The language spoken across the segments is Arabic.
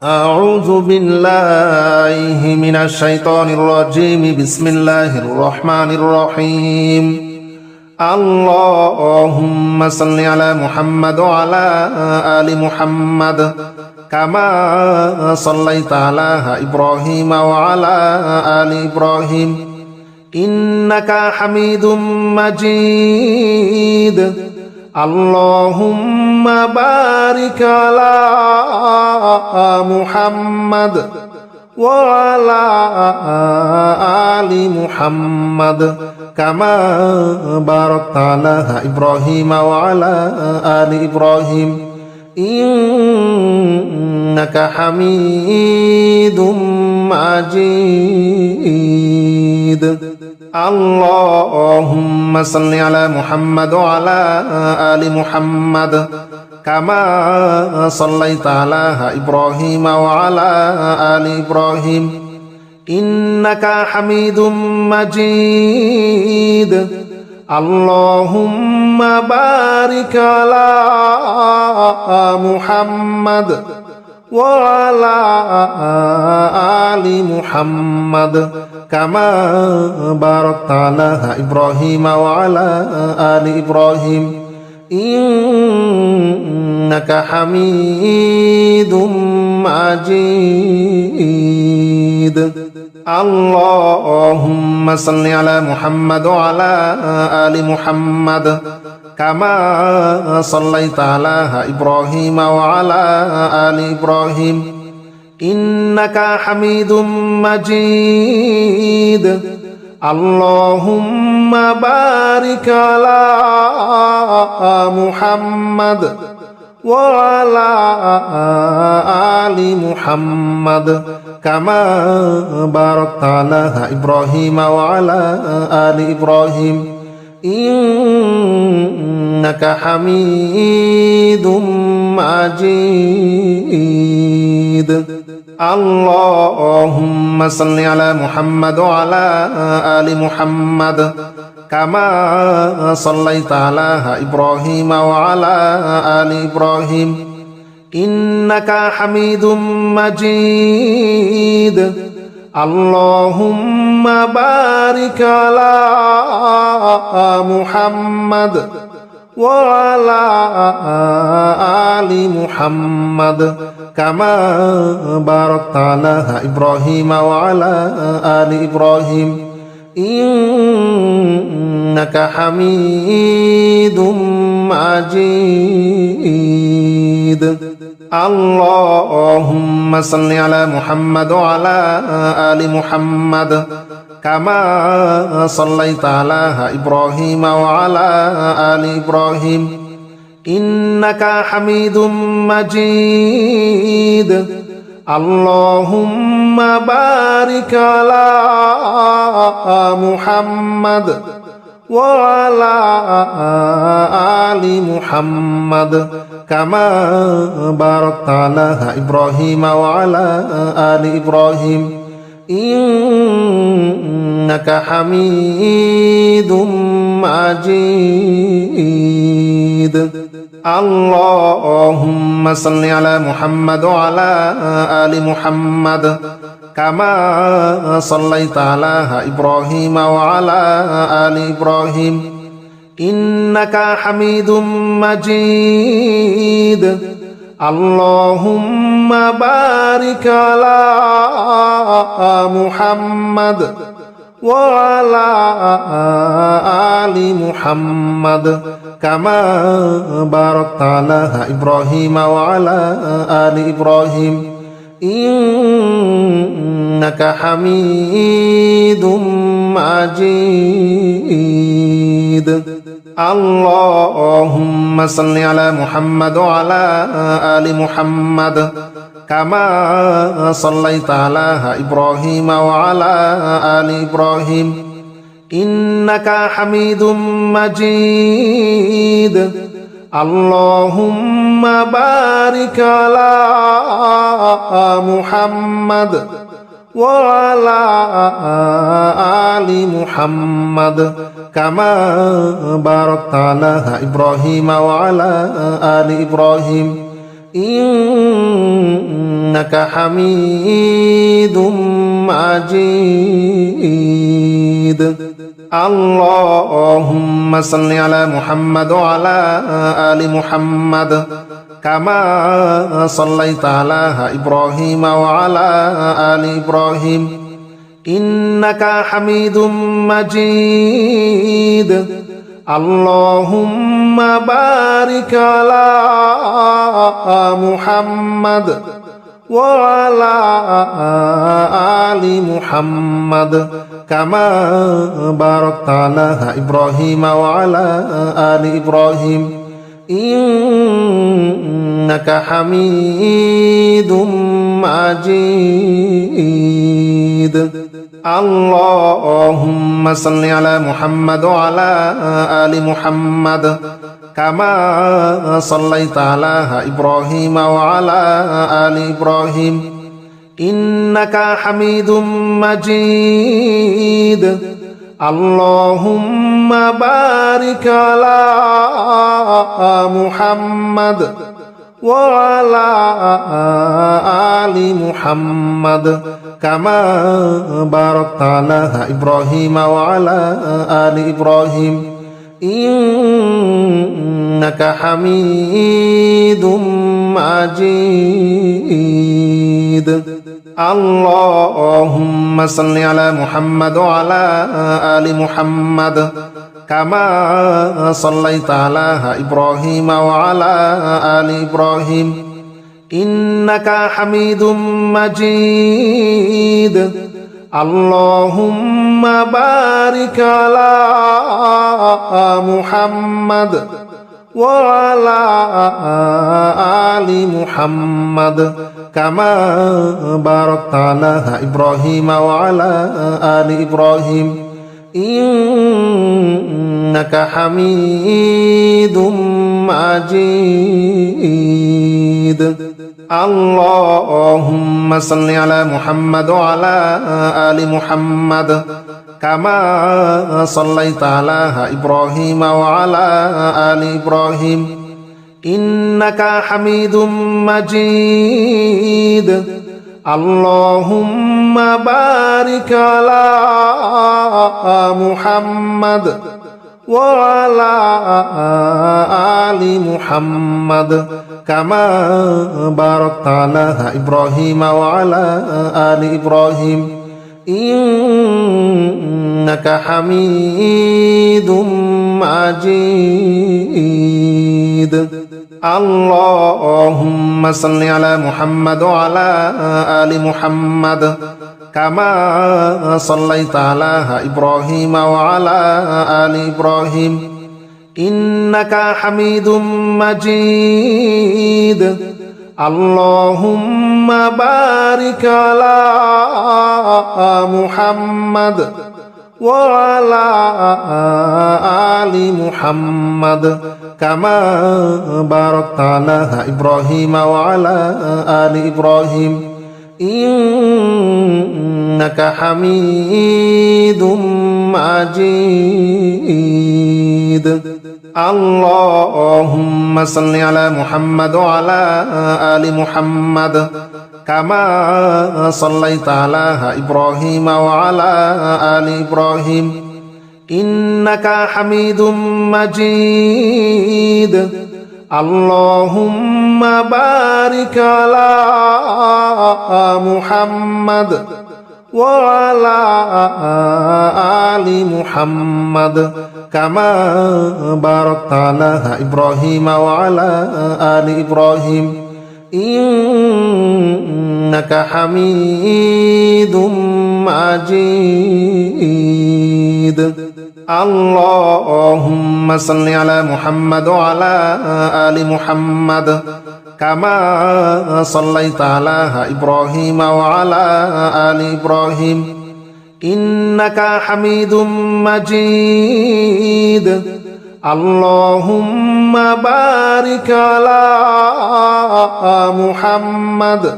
أعوذ بالله من الشيطان الرجيم بسم الله الرحمن الرحيم اللهم صل على محمد وعلى آل محمد كما صليت على إبراهيم وعلى آل إبراهيم إنك حميد مجيد اللهم بارك على محمد وعلى آل محمد كما باركت على إبراهيم وعلى آل إبراهيم إنك حميد مجيد اللهم صل على محمد وعلى آل محمد كما صليت على إبراهيم وعلى آل إبراهيم إنك حميد مجيد اللهم بارك على محمد وعلى آل محمد كما باركت على إبراهيم وعلى آل إبراهيم إنك حميد مجيد اللهم صل على محمد وعلى آل محمد كما صليت على إبراهيم وعلى آل إبراهيم إنك حميد مجيد اللهم بارك على محمد وعلى آل محمد كما باركت على إبراهيم وعلى آل إبراهيم إنك حميد مجيد اللهم صل على محمد وعلى آل محمد كما صليت على إبراهيم وعلى آل إبراهيم إنك حميد مجيد اللهم بارك على محمد وعلى آل محمد كما باركت على إبراهيم وعلى آل إبراهيم إنك حميد مجيد اللهم صل على محمد وعلى آل محمد كما صليت على إبراهيم وعلى آل إبراهيم إنك حميد مجيد اللهم بارك على محمد وعلى آل محمد كما باركت على إبراهيم وعلى آل إبراهيم إنك حميد مجيد اللهم صل على محمد وعلى آل محمد كما صليت على إبراهيم وعلى آل إبراهيم إنك حميد مجيد اللهم بارك على محمد وعلى آل محمد كما باركت على إبراهيم وعلى آل إبراهيم إنك حميد مجيد اللهم صل على محمد وعلى آل محمد كما صليت على إبراهيم وعلى آل إبراهيم إنك حميد مجيد اللهم بارك على محمد وعلى آل محمد كما باركت على إبراهيم وعلى آل إبراهيم إنك حميد مجيد اللهم صل على محمد وعلى آل محمد كما صليت على إبراهيم وعلى آل إبراهيم إنك حميد مجيد اللهم بارك على محمد وعلى آل محمد كما باركت على إبراهيم وعلى آل إبراهيم إنك حميد مجيد اللهم صل على محمد وعلى آل محمد كما صليت على إبراهيم وعلى آل إبراهيم إنك حميد مجيد اللهم بارك على محمد وعلى آل محمد كما باركت على إبراهيم وعلى آل إبراهيم إنك حميد مجيد اللهم صل على محمد وعلى آل محمد كما صليت على إبراهيم وعلى آل إبراهيم إنك حميد مجيد اللهم بارك على محمد وعلى آل محمد كما باركت على إبراهيم وعلى آل إبراهيم إنك حميد مجيد اللهم صل على محمد وعلى آل محمد كما صليت على إبراهيم وعلى آل إبراهيم إنك حميد مجيد اللهم بارك على محمد وعلى آل محمد كما باركت على إبراهيم وعلى آل إبراهيم إنك حميد مجيد اللهم صل على محمد وعلى آل محمد كما صليت على إبراهيم وعلى آل إبراهيم إنك حميد مجيد اللهم بارك على محمد وعلى آل محمد كما باركت على إبراهيم وعلى آل إبراهيم إنك حميد مجيد اللهم صل على محمد وعلى آل محمد كما صليت على إبراهيم وعلى آل إبراهيم إنك حميد مجيد اللهم بارك على محمد وعلى آل محمد كما باركت على إبراهيم وعلى آل إبراهيم إنك حميد مجيد اللهم صل على محمد وعلى آل محمد كما صليت على إبراهيم وعلى آل إبراهيم إنك حميد مجيد اللهم بارك على محمد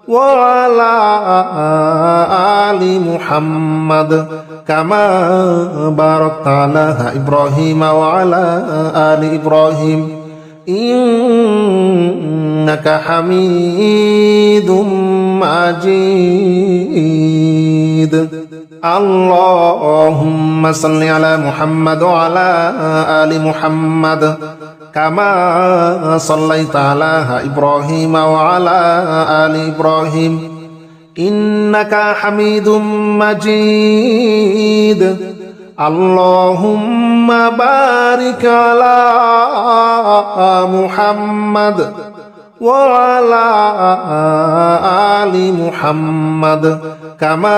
وعلى آل محمد كما باركت على إبراهيم وعلى آل إبراهيم إنك حميد مجيد. اللهم صل على محمد وعلى آل محمد كما صليت على إبراهيم وعلى آل إبراهيم إنك حميد مجيد. اللهم بارك على محمد وعلى آل محمد كما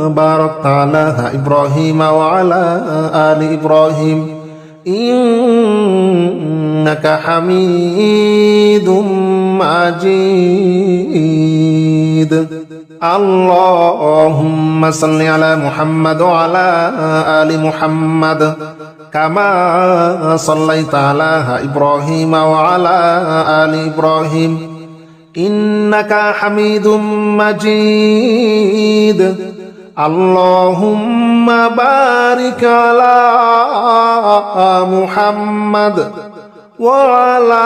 باركت على إبراهيم وعلى آل إبراهيم إنك حميد مجيد. اللهم صل على محمد وعلى آل محمد كما صليت على إبراهيم وعلى آل إبراهيم إنك حميد مجيد. اللهم بارك على محمد وعلى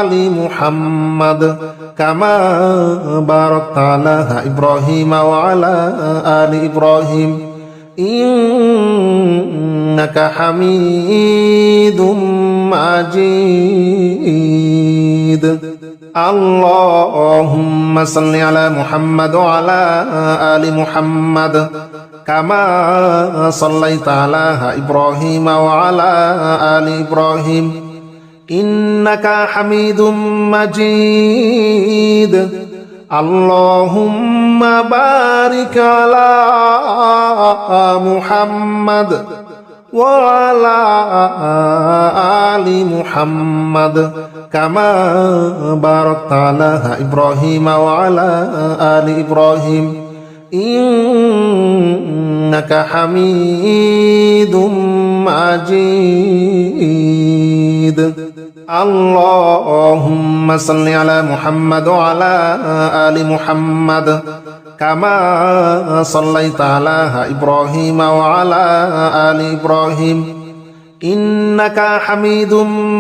آل محمد كما باركت على إبراهيم وعلى آل إبراهيم إنك حميد مجيد. اللهم صل على محمد وعلى آل محمد كما صليت على إبراهيم وعلى آل إبراهيم إنك حميد مجيد. اللهم بارك على محمد وعلى آل محمد كما باركت على إبراهيم وعلى آل إبراهيم إنك حميد مجيد. اللهم صل على محمد وعلى آل محمد كما صليت على إبراهيم وعلى آل إبراهيم إنك حميد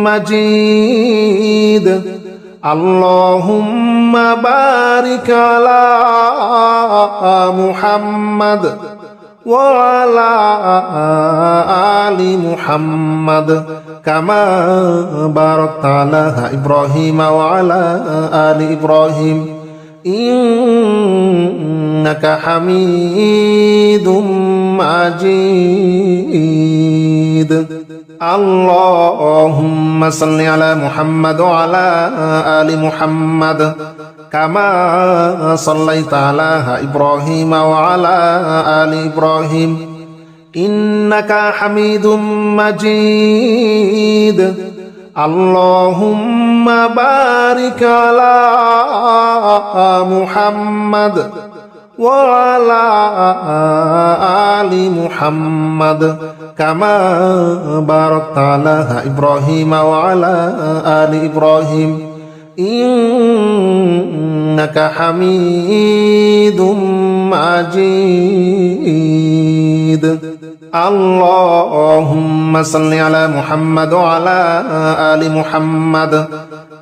مجيد. اللهم بارك على محمد وعلى آل محمد كما باركت على إبراهيم وعلى آل إبراهيم إنك حميد مجيد. اللهم صل على محمد وعلى آل محمد كما صليت على إبراهيم وعلى آل إبراهيم إنك حميد مجيد. اللهم بارك على محمد وعلى آل محمد كما باركت على إبراهيم وعلى آل إبراهيم إنك حميد مجيد. اللهم صل على محمد وعلى آل محمد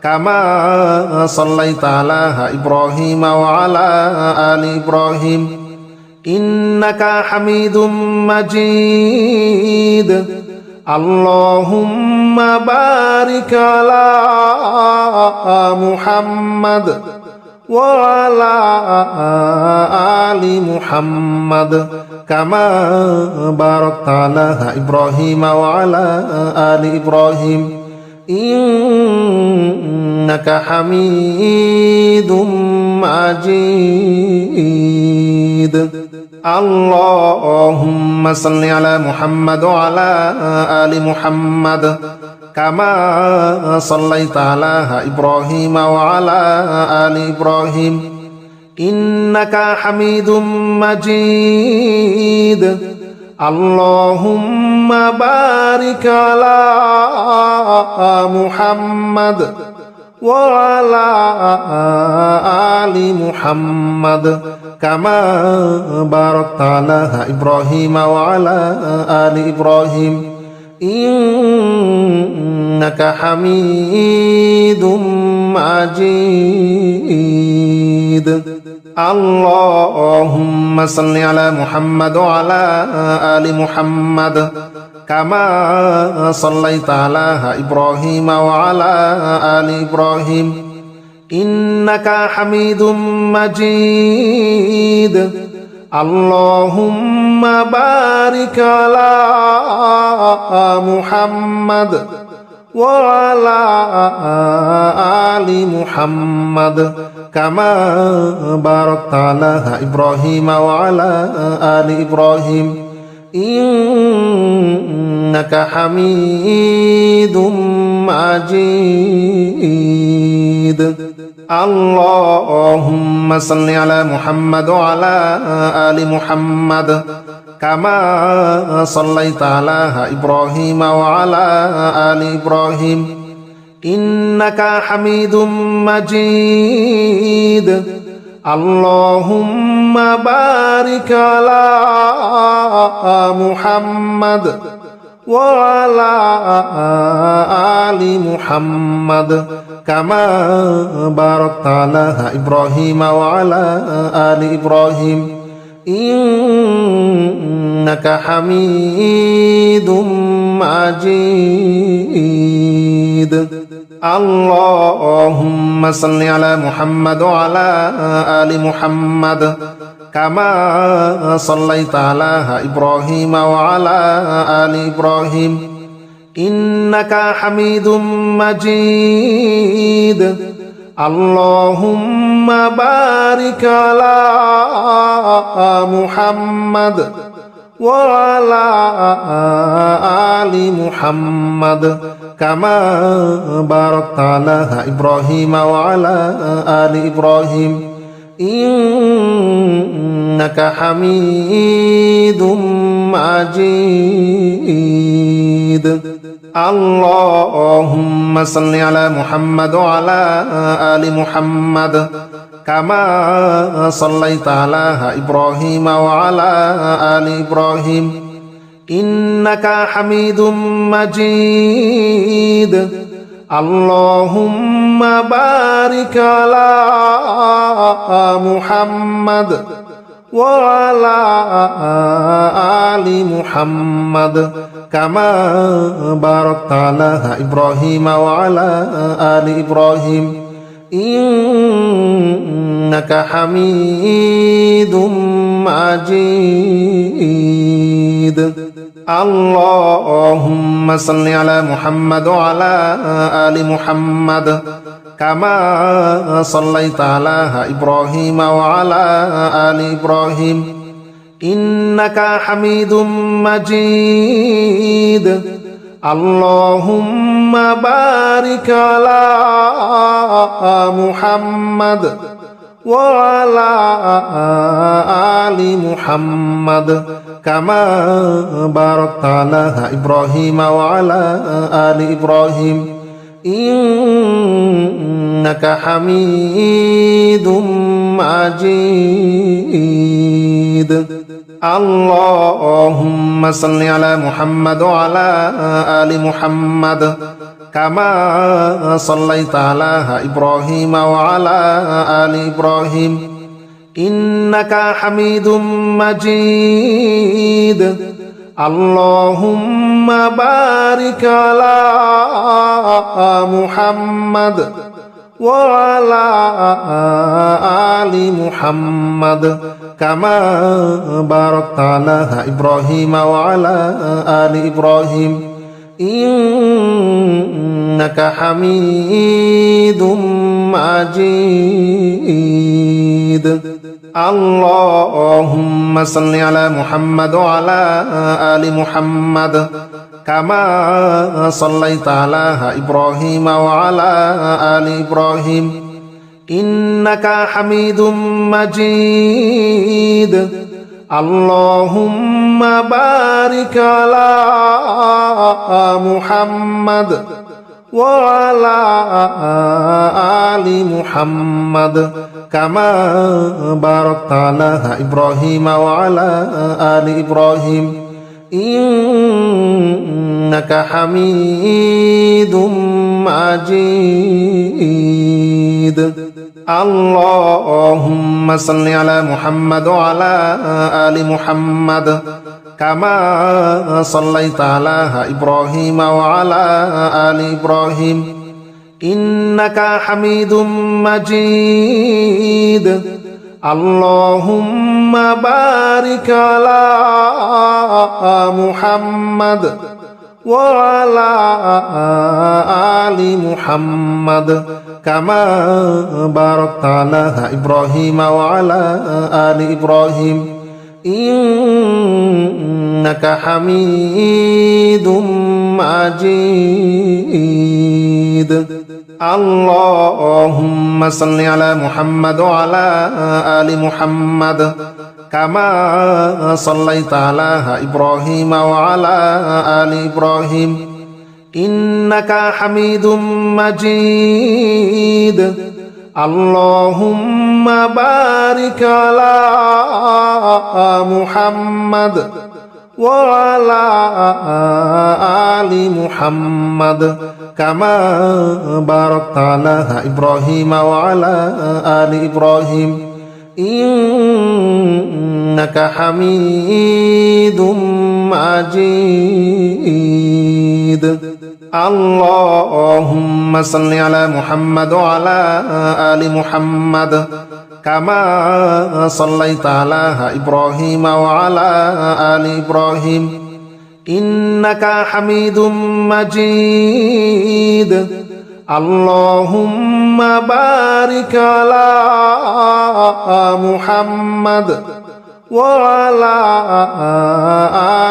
كما صليت على إبراهيم وعلى آل إبراهيم إنك حميد مجيد. اللهم بارك على محمد وعلى آل محمد كما باركت على إبراهيم وعلى آل إبراهيم إنك حميد مجيد. اللهم صل على محمد وعلى آل محمد كما صليت على إبراهيم وعلى آل إبراهيم إنك حميد مجيد. اللهم بارك على محمد وعلى آل محمد كما باركت على إبراهيم وعلى آل إبراهيم إنك حميد مجيد اللهم صل على محمد وعلى آل محمد كما صليت على إبراهيم وعلى آل إبراهيم إنك حميد مجيد اللهم بارك على محمد وعلى آل محمد كما باركت على إبراهيم وعلى آل إبراهيم إنك حميد مجيد اللهم صل على محمد وعلى آل محمد كما صليت على إبراهيم وعلى آل إبراهيم إنك حميد مجيد اللهم بارك على محمد وعلى آل محمد كما باركت على إبراهيم وعلى آل إبراهيم إنك حميد مجيد اللهم صل على محمد وعلى آل محمد كما صليت على إبراهيم وعلى آل إبراهيم إنك حميد مجيد اللهم بارك على محمد وعلى آل محمد كما باركت على إبراهيم وعلى آل إبراهيم إنك حميد مجيد اللهم صل على محمد وعلى آل محمد كما صليت على إبراهيم وعلى آل إبراهيم إنك حميد مجيد اللهم بارك على محمد وعلى آل محمد كما باركت على إبراهيم وعلى آل إبراهيم إنك حميد مجيد اللهم صل على محمد وعلى آل محمد كما صليت على إبراهيم وعلى آل إبراهيم إنك حميد مجيد اللهم بارك على محمد وعلى آل محمد كما باركت على إبراهيم وعلى آل إبراهيم إنك حميد مجيد اللهم صل على محمد وعلى آل محمد كما صليت على إبراهيم وعلى آل إبراهيم إنك حميد مجيد اللهم بارك على محمد وعلى آل محمد كما باركت على إبراهيم وعلى آل إبراهيم إنك حميد مجيد اللهم صل على محمد وعلى آل محمد كما صليت على إبراهيم وعلى آل إبراهيم إنك حميد مجيد اللهم بارك على محمد وعلى آل محمد كما باركت على إبراهيم وعلى آل إبراهيم إنك حميد مجيد اللهم صل على محمد وعلى آل محمد كما صليت على إبراهيم وعلى آل إبراهيم إنك حميد مجيد اللهم بارك على محمد وعلى آل محمد كما باركت على إبراهيم وعلى آل إبراهيم إنك حميد مجيد اللهم صل على محمد وعلى آل محمد كما صليت على إبراهيم وعلى آل إبراهيم إنك حميد مجيد اللهم بارك على محمد وعلى آل محمد كما باركت على إبراهيم وعلى آل إبراهيم إنك حميد مجيد اللهم صل على محمد وعلى آل محمد كما صليت على إبراهيم وعلى آل إبراهيم إنك حميد مجيد اللهم بارك على محمد وعلى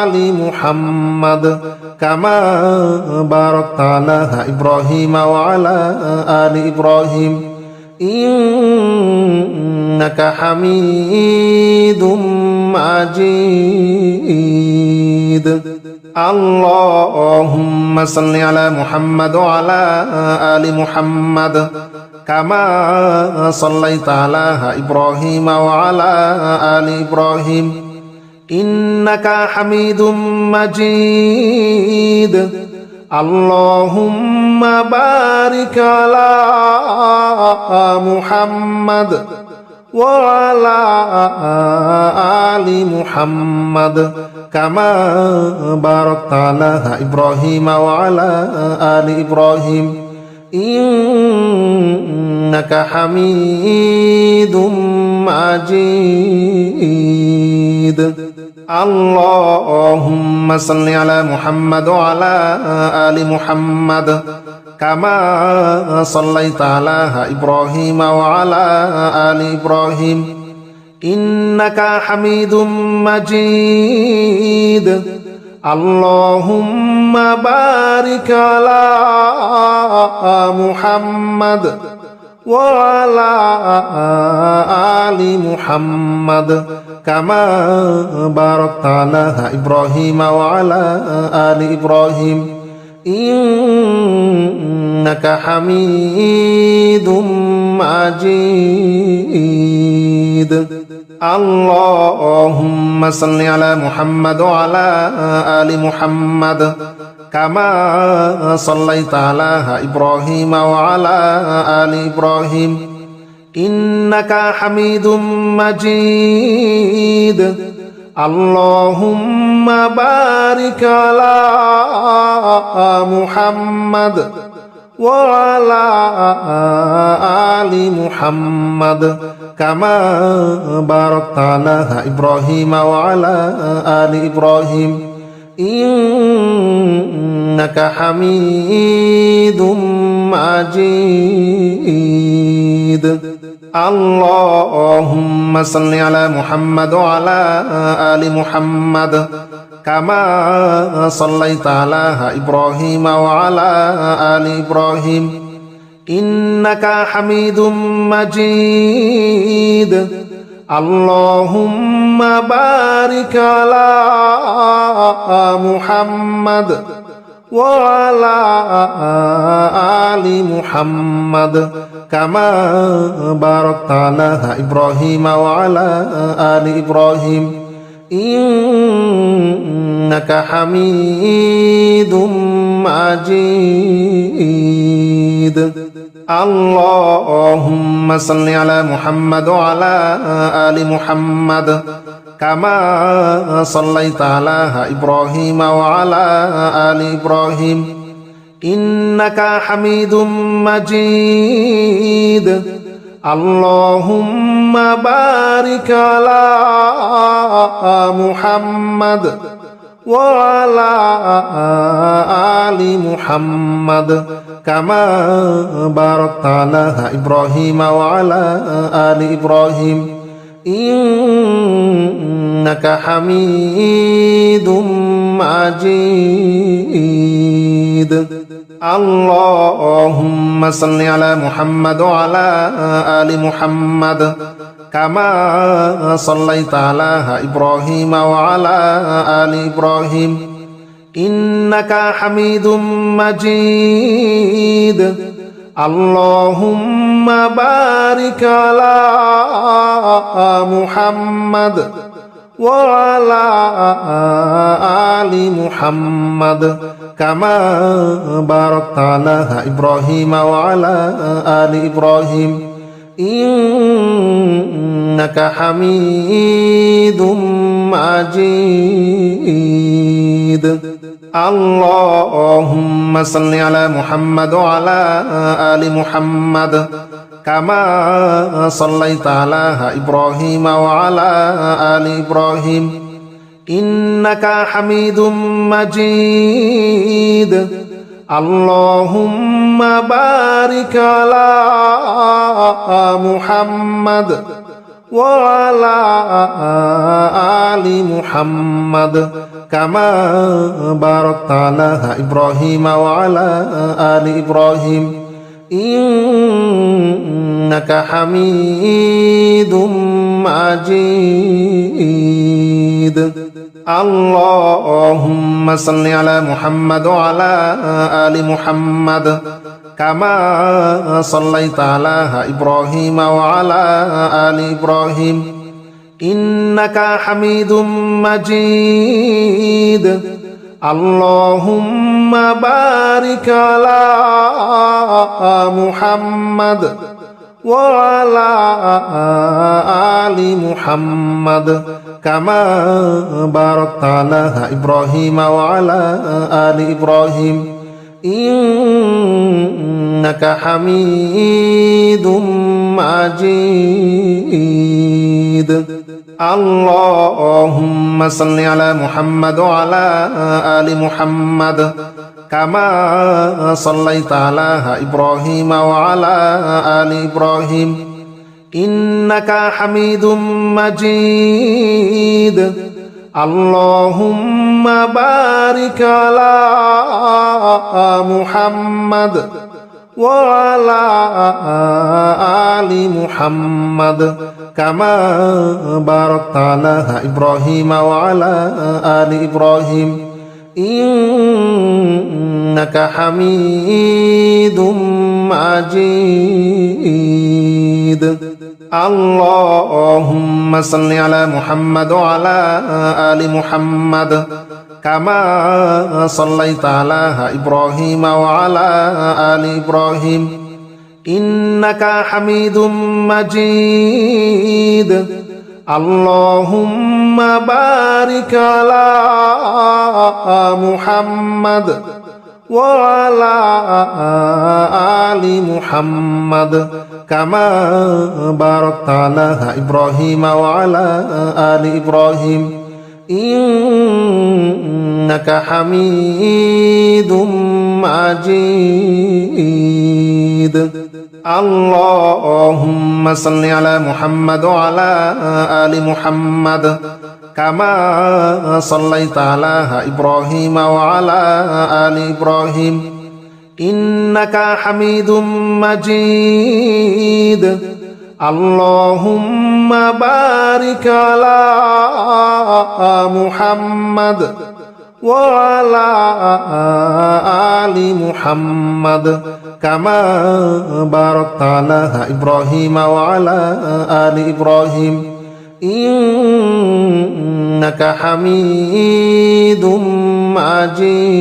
آل محمد كما باركت على إبراهيم وعلى آل إبراهيم إنك حميد مجيد اللهم صل على محمد وعلى آل محمد كما صليت على إبراهيم وعلى آل إبراهيم إنك حميد مجيد اللهم بارك على محمد وعلى آل محمد كما باركت على إبراهيم وعلى آل إبراهيم إنك حميد مجيد اللهم صل على محمد وعلى آل محمد كما صليت على إبراهيم وعلى آل إبراهيم إنك حميد مجيد اللهم بارك على محمد وعلى آل محمد كما باركت على إبراهيم وعلى آل إبراهيم إنك حميد مجيد اللهم صل على محمد وعلى آل محمد كما صليت على إبراهيم وعلى آل إبراهيم إنك حميد مجيد اللهم بارك على محمد وعلى آل محمد كما باركت على إبراهيم وعلى آل إبراهيم إنك حميد مجيد اللهم صل على محمد وعلى آل محمد كما صليت على إبراهيم وعلى آل إبراهيم إنك حميد مجيد اللهم بارك على محمد وعلى آل محمد كما باركت على إبراهيم وعلى آل إبراهيم إنك حميد مجيد. اللهم صل على محمد وعلى آل محمد كما صليت على إبراهيم وعلى آل إبراهيم إنك حميد مجيد. اللهم بارك على محمد وعلى آل محمد كما باركت على إبراهيم وعلى آل إبراهيم إنك حميد مجيد. اللهم صل على محمد وعلى آل محمد كما صليت على إبراهيم وعلى آل إبراهيم إنك حميد مجيد. اللهم بارك على محمد وعلى آل محمد كما باركت على إبراهيم وعلى آل إبراهيم إنك حميد مجيد. اللهم صل على محمد وعلى آل محمد كما صليت على إبراهيم وعلى آل إبراهيم إنك حميد مجيد. اللهم بارك على محمد وعلى آل محمد كما باركت على إبراهيم وعلى آل إبراهيم إنك حميد مجيد. اللهم صل على محمد وعلى آل محمد كما صليت على إبراهيم وعلى آل إبراهيم إنك حميد مجيد. اللهم بارك على محمد وعلى آل محمد كما باركت على إبراهيم وعلى آل إبراهيم إنك حميد مجيد. اللهم صل على محمد وعلى آل محمد كما صليت على إبراهيم وعلى آل إبراهيم إنك حميد مجيد. اللهم بارك على محمد وعلى آل محمد كما باركت على إبراهيم وعلى آل إبراهيم إنك حميد مجيد. اللهم صل على محمد وعلى آل محمد كما صليت على إبراهيم وعلى آل إبراهيم إنك حميد مجيد. اللهم بارك على محمد وعلى آل محمد كما باركت على إبراهيم وعلى آل إبراهيم إنك حميد مجيد. اللهم صل على محمد وعلى آل محمد كما صليت على إبراهيم وعلى آل إبراهيم إنك حميد مجيد. اللهم بارك على محمد وعلى آل محمد كما باركت على إبراهيم وعلى آل إبراهيم إنك حميد مجيد